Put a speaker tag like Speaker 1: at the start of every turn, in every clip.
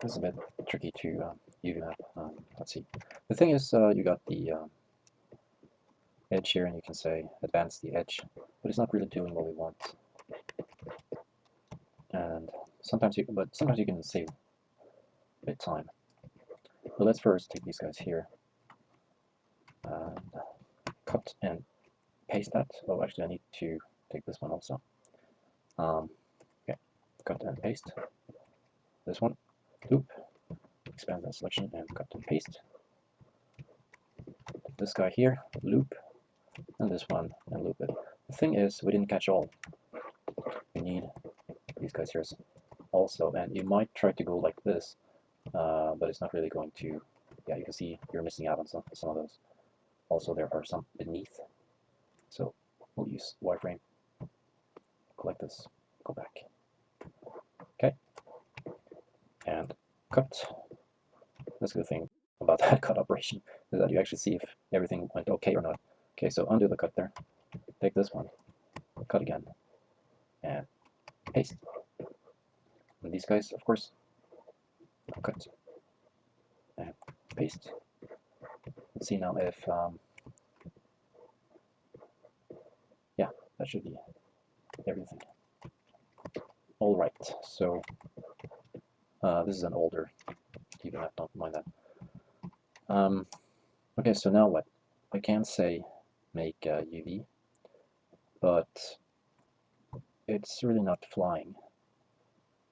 Speaker 1: This is a bit tricky to UV map. Let's see. The thing is, you got the edge here, and you can say advance the edge, but it's not really doing what we want. And sometimes you can save a bit time. But let's first take these guys here and cut and paste that. Oh, actually, I need to take this one also. Okay, cut and paste. This one, loop, expand that selection and cut and paste. This guy here, loop, and this one, and loop it. The thing is, we didn't catch all. We need these guys here also, and you might try to go like this, but it's not really going to. Yeah, you can see you're missing out on some of those. Also, there are some beneath, so we'll use wireframe. Go like this, go back. Okay, and cut. That's a good thing about that cut operation, is that you actually see if everything went okay or not. Okay, so undo the cut there. Take this one, cut again, and paste. And these guys, of course, cut and paste. Let's see now if, yeah, that should be everything. All right, so this is an older UV map, don't mind that. Okay, so now what? I can say make UV, but it's really not flying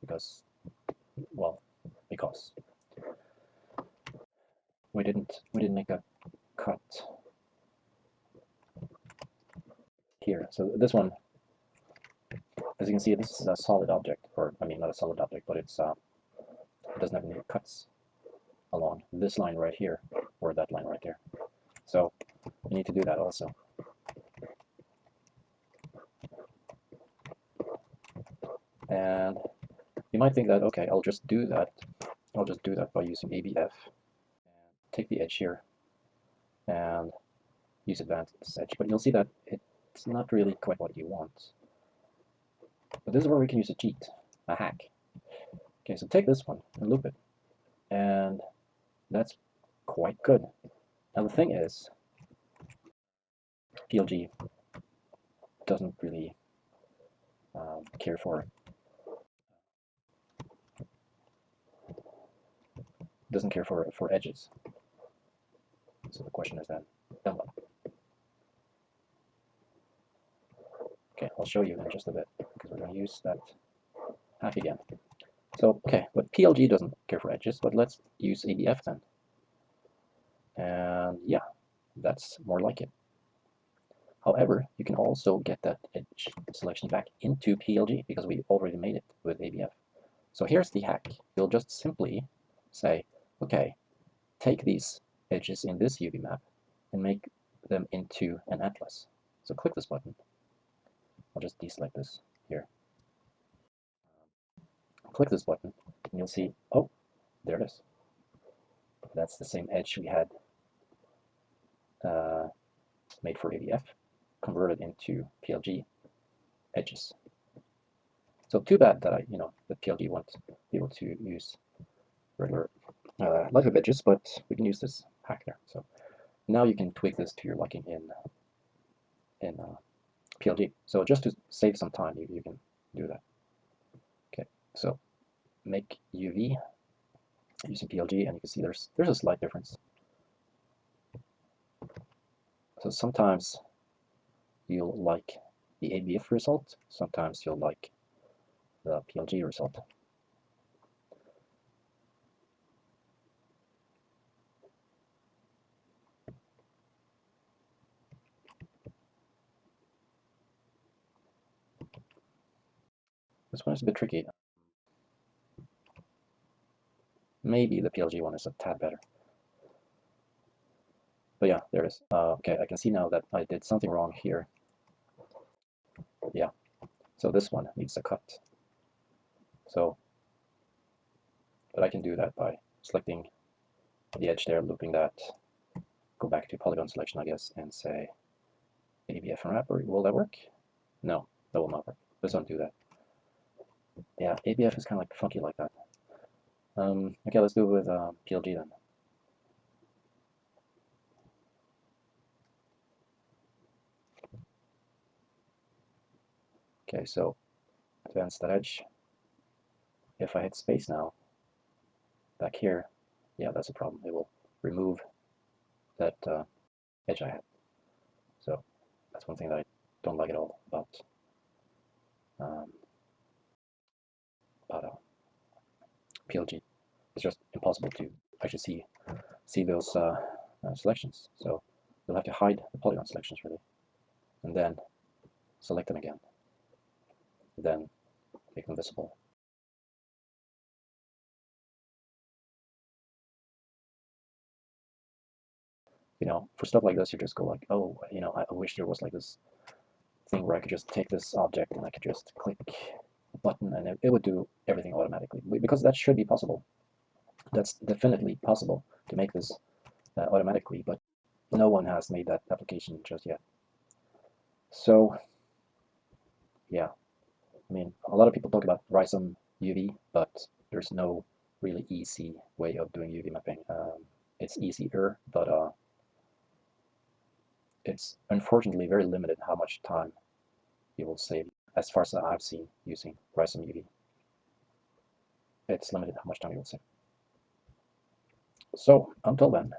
Speaker 1: because, well, because we didn't make a cut here. So this one, as you can see, this is a solid object, or I mean not a solid object, but it's it doesn't have any cuts along this line right here or that line right there. So we need to do that also. And you might think that, okay, I'll just do that by using ABF. Take the edge here and use advanced edge, but you'll see that it's not really quite what you want. But this is where we can use a cheat, a hack. Okay, so take this one and loop it, and that's quite good. Now the thing is, PLG doesn't really care for edges. So the question is then what? Okay, I'll show you in just a bit because we're going to use that hack again. So okay, but PLG doesn't care for edges, but let's use ABF then. And yeah, that's more like it. However, you can also get that edge selection back into PLG because we already made it with ABF. So here's the hack. You'll just simply say, okay, take these edges in this UV map and make them into an atlas. So click this button. I'll just deselect this here. Click this button and you'll see, oh, there it is. That's the same edge we had made for ABF, converted into PLG edges. So too bad that that PLG won't be able to use regular lighter edges, but we can use this hack there. So now you can tweak this to your liking in PLG. So just to save some time, you can do that. Okay, so make UV using PLG, and you can see there's a slight difference. So sometimes you'll like the ABF result, sometimes you'll like the PLG result. This one is a bit tricky. Maybe the PLG one is a tad better. But yeah, there it is. Okay, I can see now that I did something wrong here. Yeah, so this one needs a cut. So, but I can do that by selecting the edge there, looping that, go back to polygon selection, I guess, and say ABF and wrapper. Will that work? No, that will not work. Let's undo that. Yeah, ABF is kind of like funky like that. Okay, let's do it with PLG then. Okay, so advance that edge. If I hit space now, back here, yeah, that's a problem. It will remove that edge I had. So that's one thing that I don't like at all about PLG. It's just impossible to actually see those selections. So you'll have to hide the polygon selections really, and then select them again, then make them visible. You know, for stuff like this, you just go like, oh, you know, I wish there was like this thing where I could just take this object and I could just click a button and it would do everything automatically. Because that should be possible. That's definitely possible to make this automatically, but no one has made that application just yet. So, yeah, I mean, a lot of people talk about Rizom UV, but there's no really easy way of doing UV mapping. It's easier, but it's unfortunately very limited how much time you will save. As far as I've seen using Rizom UV, it's limited how much time you will save. So until then.